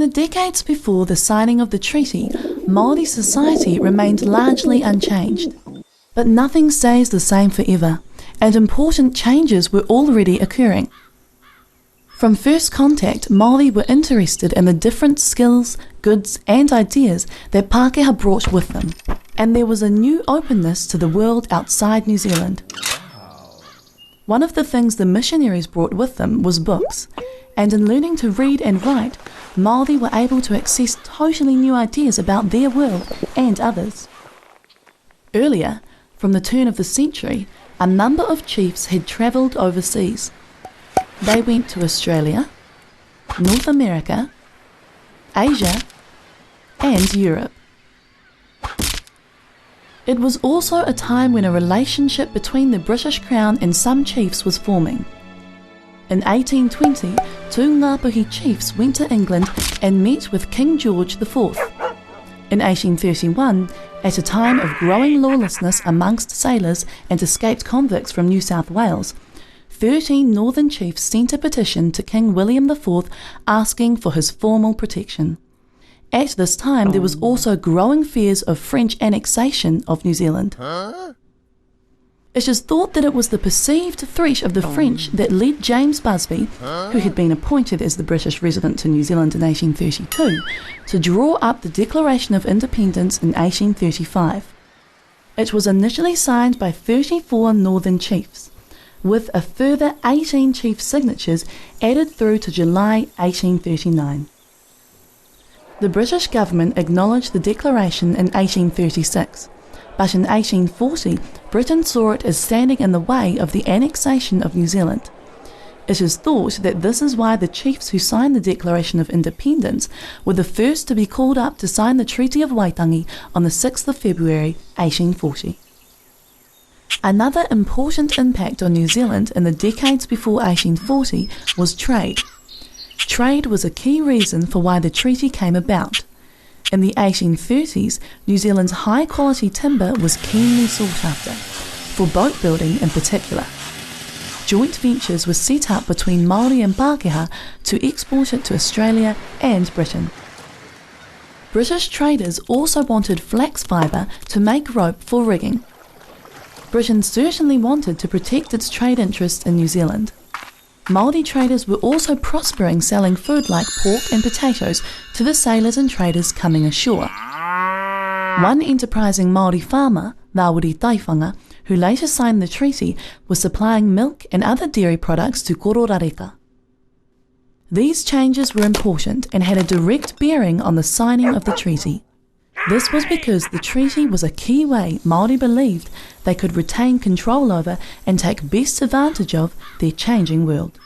the decades before the signing of the treaty, Māori society remained largely unchanged. But nothing stays the same forever, and important changes were already occurring. From first contact, Māori were interested in the different skills, goods and ideas that Pākehā brought with them, and there was a new openness to the world outside New Zealand. One of the things the missionaries brought with them was books, and in learning to read and write, Māori were able to access totally new ideas about their world and others. Earlier, from the turn of the century, a number of chiefs had travelled overseas. They went to Australia, North America, Asia, and Europe. It was also a time when a relationship between the British Crown and some chiefs was forming. In 1820, two Ngāpuhi chiefs went to England and met with King George IV. In 1831, at a time of growing lawlessness amongst sailors and escaped convicts from New South Wales, 13 northern chiefs sent a petition to King William IV asking for his formal protection. At this time, there was also growing fears of French annexation of New Zealand. It is thought that it was the perceived threat of the French that led James Busby, who had been appointed as the British resident to New Zealand in 1832, to draw up the Declaration of Independence in 1835. It was initially signed by 34 northern chiefs, with a further 18 chief signatures added through to July 1839. The British government acknowledged the declaration in 1836, but in 1840 Britain saw it as standing in the way of the annexation of New Zealand. It is thought that this is why the chiefs who signed the Declaration of Independence were the first to be called up to sign the Treaty of Waitangi on the 6th of February 1840. Another important impact on New Zealand in the decades before 1840 was trade. Trade was a key reason for why the treaty came about. In the 1830s, New Zealand's high-quality timber was keenly sought after, for boat building in particular. Joint ventures were set up between Māori and Pākehā to export it to Australia and Britain. British traders also wanted flax fibre to make rope for rigging. Britain certainly wanted to protect its trade interests in New Zealand. Māori traders were also prospering selling food like pork and potatoes to the sailors and traders coming ashore. One enterprising Māori farmer, Ngāwiri Taiwhanga, who later signed the treaty, was supplying milk and other dairy products to Kororareka. These changes were important and had a direct bearing on the signing of the treaty. This was because the treaty was a key way Māori believed they could retain control over and take best advantage of their changing world.